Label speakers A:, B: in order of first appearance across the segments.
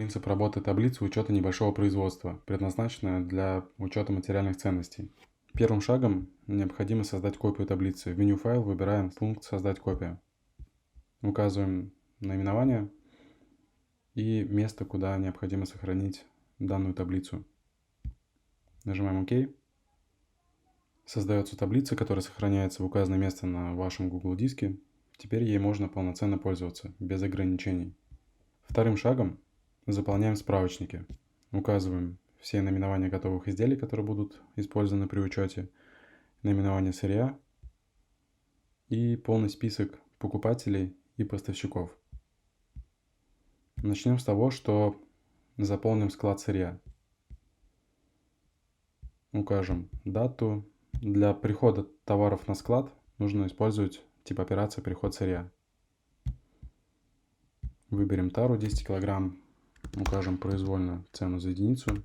A: принцип работы таблицы учета небольшого производства, предназначенная для учета материальных ценностей. Первым шагом необходимо создать копию таблицы. В меню «Файл» выбираем пункт «Создать копию». Указываем наименование и место, куда необходимо сохранить данную таблицу. Нажимаем «Ок». Создается таблица, которая сохраняется в указанное место на вашем Google диске. Теперь ей можно полноценно пользоваться, без ограничений. Вторым шагом заполняем справочники. Указываем все наименования готовых изделий, которые будут использованы при учете, наименование сырья и полный список покупателей и поставщиков. Начнем с того, что заполним склад сырья. Укажем дату. Для прихода товаров на склад нужно использовать тип операции «Приход сырья». Выберем тару 10 кг, укажем произвольно цену за единицу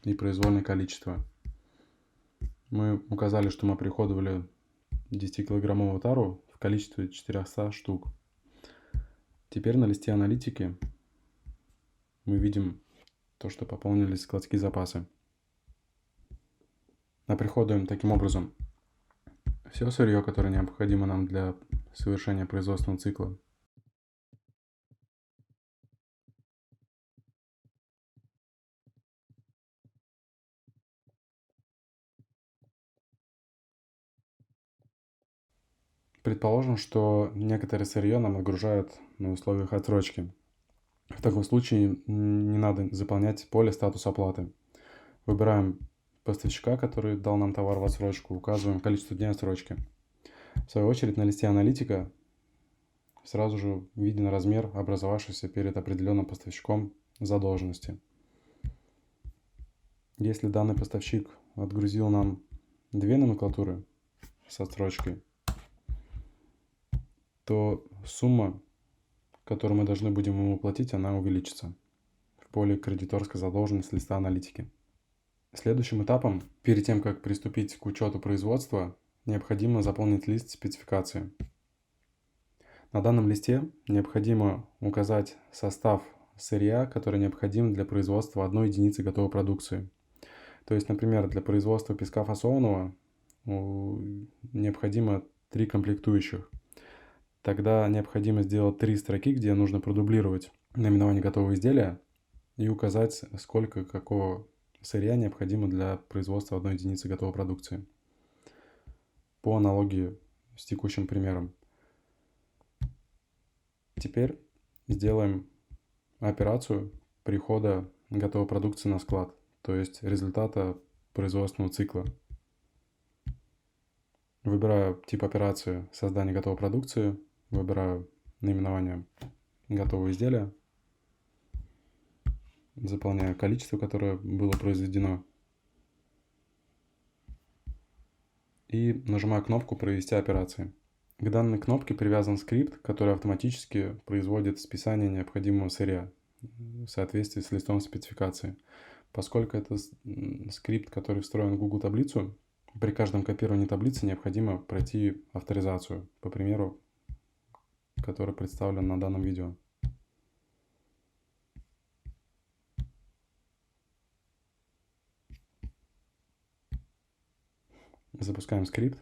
A: и произвольное количество. Мы указали, что мы приходовали 10-килограммовую тару в количестве 400 штук. Теперь на листе аналитики мы видим то, что пополнились складские запасы. Оприходуем таким образом все сырье, которое необходимо нам для совершения производственного цикла. Предположим, что некоторое сырье нам отгружают на условиях отсрочки. В таком случае не надо заполнять поле «Статус оплаты». Выбираем поставщика, который дал нам товар в отсрочку, указываем количество дней отсрочки. В свою очередь на листе аналитика сразу же виден размер образовавшейся перед определенным поставщиком задолженности. Если данный поставщик отгрузил нам 2 номенклатуры с отсрочкой, то сумма, которую мы должны будем ему платить, она увеличится в поле «Кредиторская задолженность» листа аналитики. Следующим этапом, перед тем, как приступить к учету производства, необходимо заполнить лист спецификации. На данном листе необходимо указать состав сырья, который необходим для производства 1 единицы готовой продукции. То есть, например, для производства песка фасованного необходимо 3 комплектующих. Тогда необходимо сделать 3 строки, где нужно продублировать наименование готового изделия и указать, сколько какого сырья необходимо для производства 1 единицы готовой продукции. По аналогии с текущим примером. Теперь сделаем операцию прихода готовой продукции на склад, то есть результата производственного цикла. Выбираю тип операции создания готовой продукции, выбираю наименование готового изделия, заполняю количество, которое было произведено, и нажимаю кнопку «Провести операции». К данной кнопке привязан скрипт, который автоматически производит списание необходимого сырья в соответствии с листом спецификации. Поскольку это скрипт, который встроен в Google таблицу, при каждом копировании таблицы необходимо пройти авторизацию, по примеру, который представлен на данном видео. Запускаем скрипт.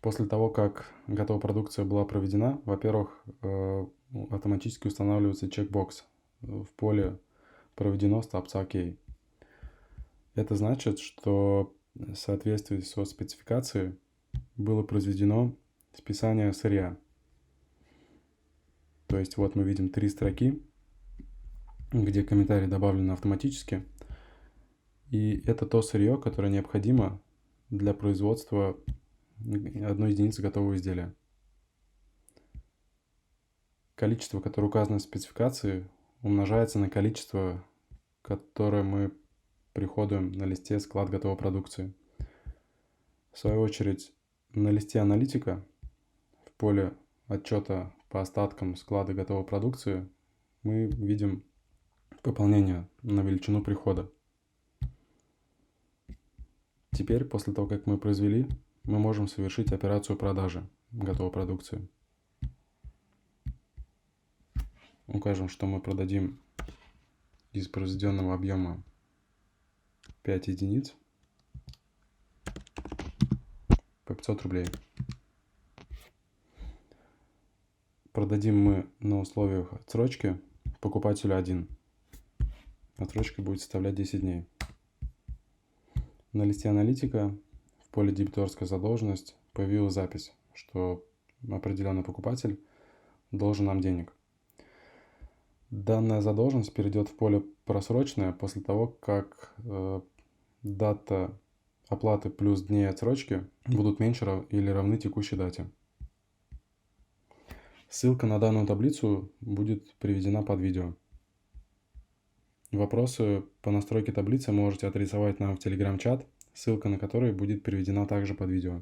A: После того, как готовая продукция была проведена, во-первых, автоматически устанавливается чекбокс в поле «Проведено» столбца «Ок». Это значит, что в соответствии со спецификацией было произведено списание сырья. То есть вот мы видим 3 строки, где комментарии добавлены автоматически. И это то сырье, которое необходимо для производства 1 единицы готового изделия. Количество, которое указано в спецификации, умножается на количество, которое мы приходуем на листе «Склад готовой продукции». В свою очередь, на листе аналитика в поле отчета по остаткам склада готовой продукции мы видим пополнение на величину прихода. Теперь, после того, как мы произвели, мы можем совершить операцию продажи готовой продукции. укажем, что мы продадим из произведенного объема 5 единиц по 500 рублей. Продадим мы на условиях отсрочки покупателю 1. Отсрочка будет составлять 10 дней. На листе аналитика в поле дебиторская задолженность появилась запись, что определенный покупатель должен нам денег. Данная задолженность перейдет в поле просроченная после того, как дата оплаты плюс дней отсрочки будут меньше или равны текущей дате. Ссылка на данную таблицу будет приведена под видео. Вопросы по настройке таблицы можете адресовать нам в Telegram-чат, ссылка на который будет приведена также под видео.